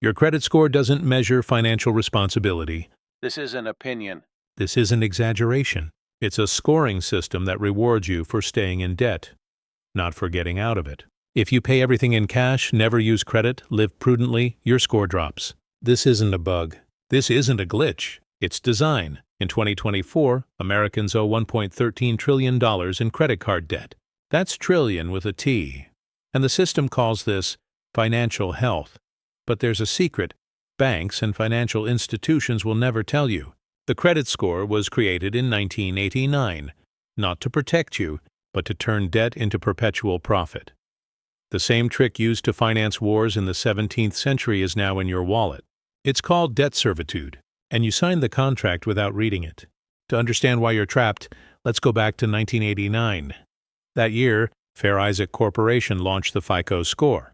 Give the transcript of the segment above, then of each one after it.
Your credit score doesn't measure financial responsibility. This is an opinion. This isn't exaggeration. It's a scoring system that rewards you for staying in debt, not for getting out of it. If you pay everything in cash, never use credit, live prudently, your score drops. This isn't a bug. This isn't a glitch. It's design. In 2024, Americans owe $1.13 trillion in credit card debt. That's trillion with a T. And the system calls this financial health. But there's a secret banks and financial institutions will never tell you. The credit score was created in 1989, not to protect you, but to turn debt into perpetual profit. The same trick used to finance wars in the 17th century is now in your wallet. It's called debt servitude, and you signed the contract without reading it. To understand why you're trapped, let's go back to 1989. That year, Fair Isaac Corporation launched the FICO Score.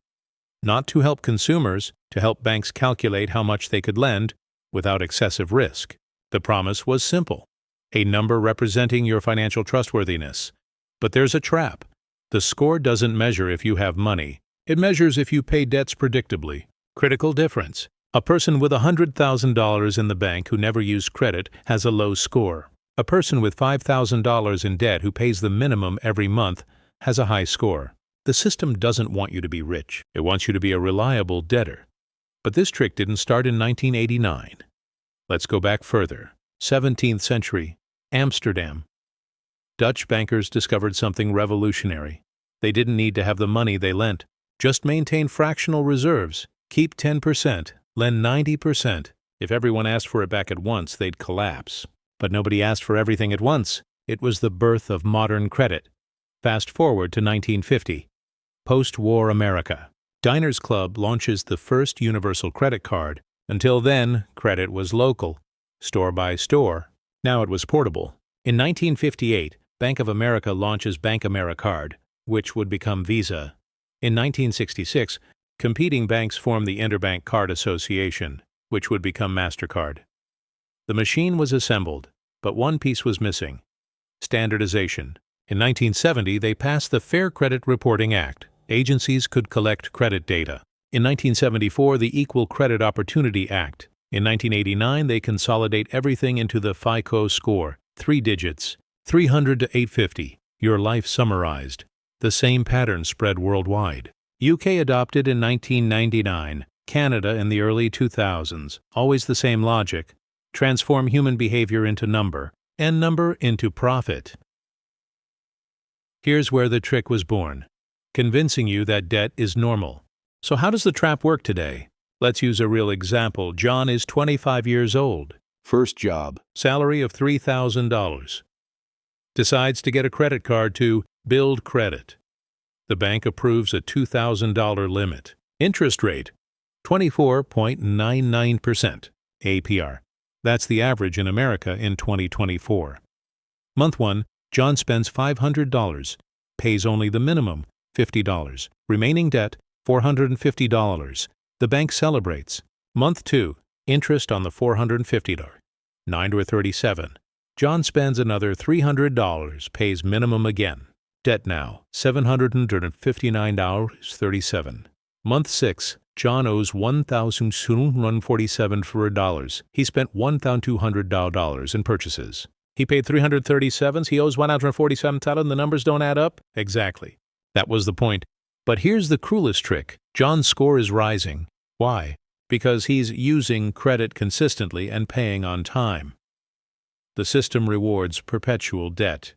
Not to help consumers, to help banks calculate how much they could lend without excessive risk. The promise was simple, a number representing your financial trustworthiness. But there's a trap. The score doesn't measure if you have money. It measures if you pay debts predictably. Critical difference. A person with $100,000 in the bank who never used credit has a low score. A person with $5,000 in debt who pays the minimum every month has a high score. The system doesn't want you to be rich. It wants you to be a reliable debtor. But this trick didn't start in 1989. Let's go back further. 17th century, Amsterdam. Dutch bankers discovered something revolutionary. They didn't need to have the money they lent. Just maintain fractional reserves. Keep 10%, lend 90%. If everyone asked for it back at once, they'd collapse. But nobody asked for everything at once. It was the birth of modern credit. Fast forward to 1950. Post-war America. Diners Club launches the first universal credit card. Until then, credit was local, store by store. Now it was portable. In 1958, Bank of America launches Bank AmeriCard, which would become Visa. In 1966, competing banks formed the Interbank Card Association, which would become MasterCard. The machine was assembled, but one piece was missing: standardization. In 1970, they passed the Fair Credit Reporting Act. Agencies could collect credit data. In 1974, the Equal Credit Opportunity Act. In 1989, they consolidate everything into the FICO Score, 3 digits, 300 to 850, your life summarized. The same pattern spread worldwide. UK adopted in 1999, Canada in the early 2000s. Always the same logic. Transform human behavior into number, and number into profit. Here's where the trick was born, convincing you that debt is normal. So how does the trap work today? Let's use a real example. John is 25 years old. First job. Salary of $3,000. Decides to get a credit card to build credit. The bank approves a $2,000 limit. Interest rate, 24.99% APR. That's the average in America in 2024. Month 1, John spends $500, pays only the minimum, $50. Remaining debt, $450. The bank celebrates. Month 2, interest on the $450, $937. John spends another $300, pays minimum again. Debt now, $759.37. Month 6, John owes $1,747 for $1. He spent $1,200 in purchases. He paid $337, he owes $147, and the numbers don't add up? Exactly. That was the point. But here's the cruelest trick. John's score is rising. Why? Because he's using credit consistently and paying on time. The system rewards perpetual debt.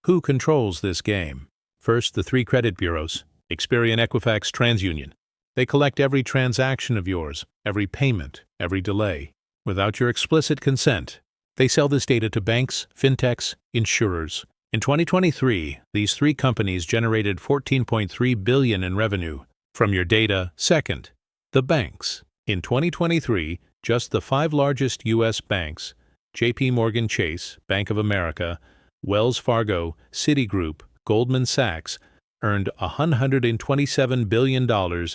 Who controls this game? First, the 3 credit bureaus, Experian, Equifax, TransUnion. They collect every transaction of yours, every payment, every delay, without your explicit consent. They sell this data to banks, fintechs, insurers. In 2023, these 3 companies generated $14.3 billion in revenue from your data. Second, the banks. In 2023, just the 5 largest U.S. banks, J.P. Morgan Chase, Bank of America, Wells Fargo, Citigroup, Goldman Sachs, earned $127 billion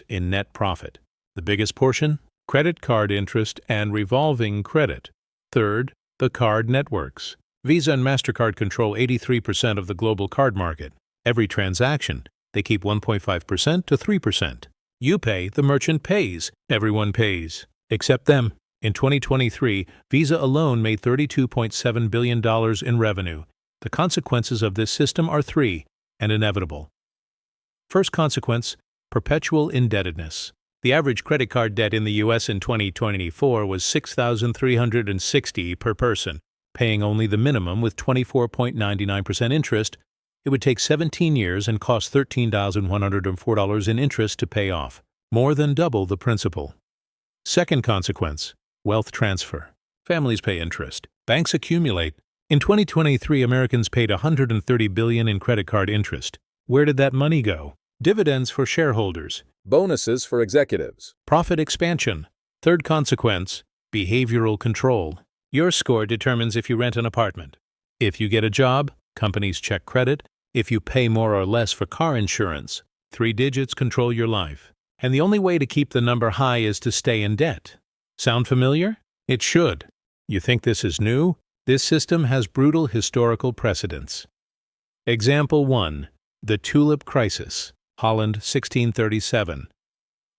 in net profit. The biggest portion? Credit card interest and revolving credit. Third, the card networks. Visa and MasterCard control 83% of the global card market. Every transaction, they keep 1.5% to 3%. You pay, the merchant pays. Everyone pays. Except them. In 2023, Visa alone made $32.7 billion in revenue. The consequences of this system are three, and inevitable. First consequence, perpetual indebtedness. The average credit card debt in the U.S. in 2024 was $6,360 per person, paying only the minimum with 24.99% interest. It would take 17 years and cost $13,104 in interest to pay off, more than double the principal. Second consequence, wealth transfer. Families pay interest. Banks accumulate. In 2023, Americans paid $130 billion in credit card interest. Where did that money go? Dividends for shareholders. Bonuses for executives. Profit expansion. Third consequence, behavioral control. Your score determines if you rent an apartment. If you get a job, companies check credit. If you pay more or less for car insurance, 3 digits control your life. And the only way to keep the number high is to stay in debt. Sound familiar? It should. You think this is new? This system has brutal historical precedents. Example 1. The Tulip Crisis, Holland, 1637.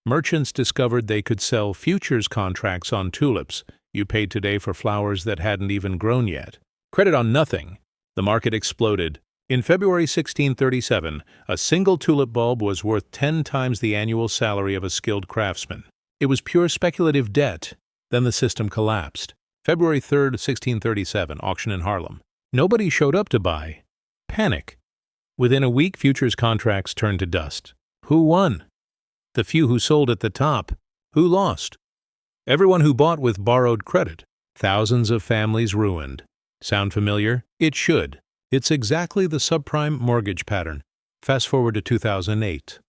Merchants discovered they could sell futures contracts on tulips. You paid today for flowers that hadn't even grown yet. Credit on nothing. The market exploded. In February 1637, a single tulip bulb was worth 10 times the annual salary of a skilled craftsman. It was pure speculative debt. Then the system collapsed. February 3, 1637, auction in Harlem. Nobody showed up to buy. Panic. Within a week, futures contracts turned to dust. Who won? The few who sold at the top. Who lost? Everyone who bought with borrowed credit. Thousands of families ruined. Sound familiar? It should. It's exactly the subprime mortgage pattern. Fast forward to 2008.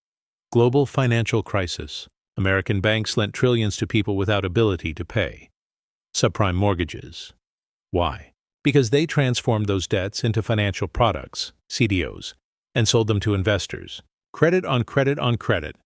Global financial crisis. American banks lent trillions to people without ability to pay. Subprime mortgages. Why? Because they transformed those debts into financial products, CDOs, and sold them to investors. Credit on credit on credit.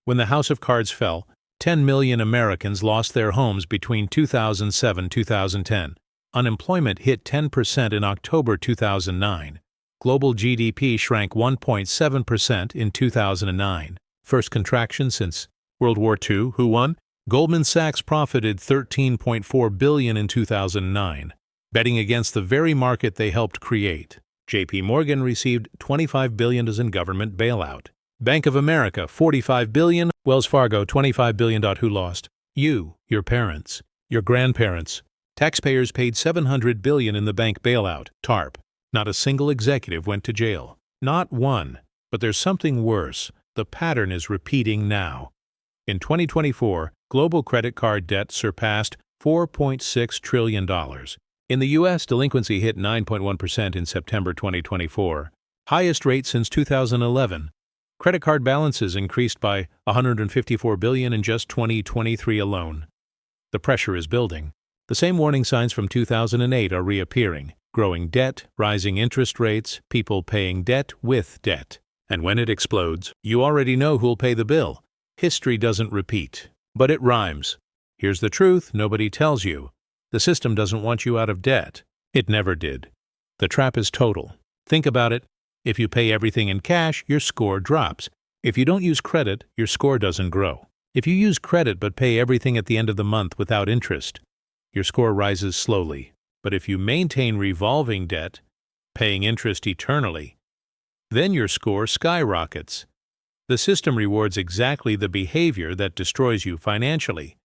When the house of cards fell, 10 million Americans lost their homes between 2007 and 2010. Unemployment hit 10% in October 2009. Global GDP shrank 1.7% in 2009. First contraction since World War II. Who won? Goldman Sachs profited $13.4 billion in 2009, betting against the very market they helped create. J.P. Morgan received $25 billion in government bailout. Bank of America, $45 billion. Wells Fargo, $25 billion. Who lost? You, your parents, your grandparents. Taxpayers paid $700 billion in the bank bailout, TARP. Not a single executive went to jail. Not one. But there's something worse. The pattern is repeating now. In 2024, global credit card debt surpassed $4.6 trillion. In the U.S., delinquency hit 9.1% in September 2024, highest rate since 2011. Credit card balances increased by $154 billion in just 2023 alone. The pressure is building. The same warning signs from 2008 are reappearing. Growing debt, rising interest rates, people paying debt with debt. And when it explodes, you already know who'll pay the bill. History doesn't repeat, but it rhymes. Here's the truth nobody tells you. The system doesn't want you out of debt. It never did. The trap is total. Think about it. If you pay everything in cash, your score drops. If you don't use credit, your score doesn't grow. If you use credit but pay everything at the end of the month without interest, your score rises slowly. But if you maintain revolving debt, paying interest eternally, then your score skyrockets. The system rewards exactly the behavior that destroys you financially.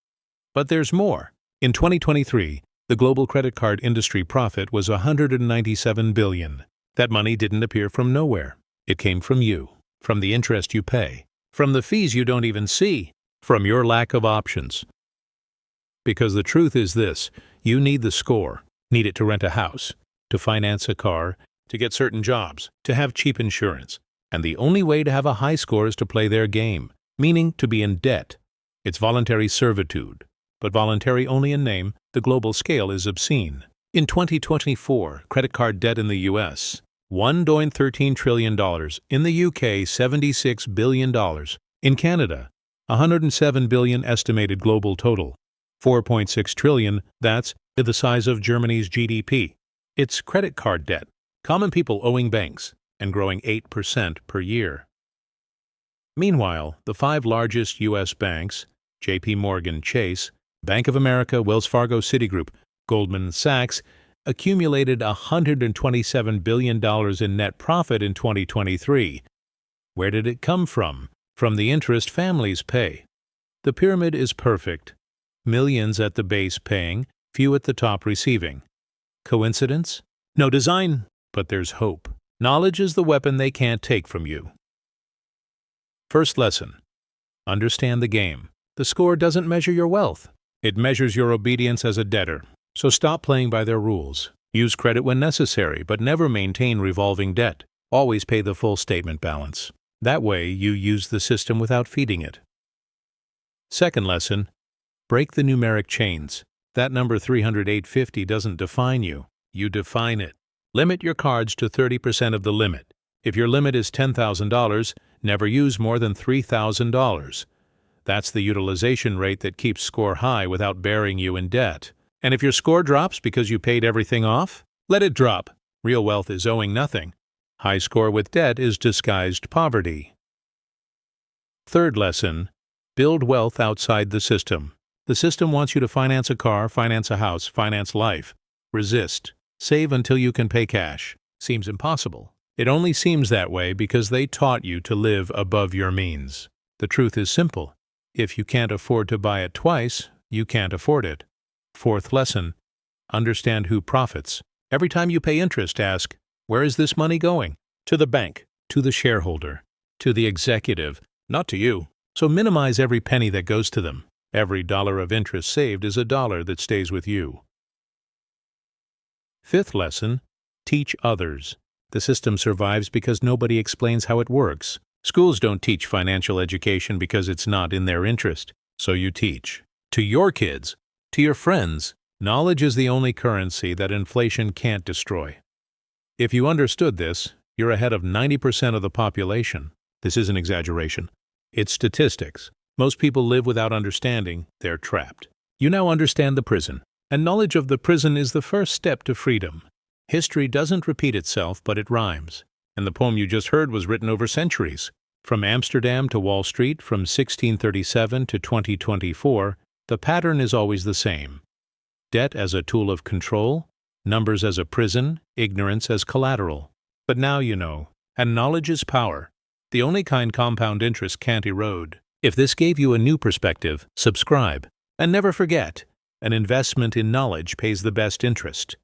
But there's more. In 2023, the global credit card industry profit was $197 billion. That money didn't appear from nowhere. It came from you, from the interest you pay, from the fees you don't even see, from your lack of options. Because the truth is this, you need the score. Need it to rent a house, to finance a car, to get certain jobs, to have cheap insurance. And the only way to have a high score is to play their game, meaning to be in debt. It's voluntary servitude, but voluntary only in name. The global scale is obscene. In 2024, credit card debt in the U.S., $1.13 trillion. In the UK, $76 billion. In Canada, $107 billion estimated global total. $4.6 trillion, that's the size of Germany's GDP. It's credit card debt. Common people owing banks and growing 8% per year. Meanwhile, the 5 largest U.S. banks, J.P. Morgan Chase, Bank of America, Wells Fargo, Citigroup, Goldman Sachs, accumulated $127 billion in net profit in 2023. Where did it come from? From the interest families pay. The pyramid is perfect. Millions at the base paying, few at the top receiving. Coincidence? No design, but there's hope. Knowledge is the weapon they can't take from you. First lesson. Understand the game. The score doesn't measure your wealth. It measures your obedience as a debtor. So stop playing by their rules. Use credit when necessary, but never maintain revolving debt. Always pay the full statement balance. That way, you use the system without feeding it. Second lesson. Break the numeric chains. That number 308.50 doesn't define you. You define it. Limit your cards to 30% of the limit. If your limit is $10,000, never use more than $3,000. That's the utilization rate that keeps score high without burying you in debt. And if your score drops because you paid everything off, let it drop. Real wealth is owing nothing. High score with debt is disguised poverty. Third lesson. Build wealth outside the system. The system wants you to finance a car, finance a house, finance life. Resist. Save until you can pay cash. Seems impossible. It only seems that way because they taught you to live above your means. The truth is simple. If you can't afford to buy it twice, you can't afford it. Fourth lesson. Understand who profits. Every time you pay interest, ask, where is this money going? To the bank, to the shareholder, to the executive, not to you. So minimize every penny that goes to them. Every dollar of interest saved is a dollar that stays with you. Fifth lesson. Teach others. The system survives because nobody explains how it works. Schools don't teach financial education because it's not in their interest. So you teach. To your kids, to your friends, knowledge is the only currency that inflation can't destroy. If you understood this, you're ahead of 90% of the population. This isn't exaggeration. It's statistics. Most people live without understanding. They're trapped. You now understand the prison, and knowledge of the prison is the first step to freedom. History doesn't repeat itself, but it rhymes. And the poem you just heard was written over centuries. From Amsterdam to Wall Street, from 1637 to 2024, the pattern is always the same. Debt as a tool of control, numbers as a prison, ignorance as collateral. But now you know, and knowledge is power. The only kind compound interest can't erode. If this gave you a new perspective, subscribe. And never forget, an investment in knowledge pays the best interest.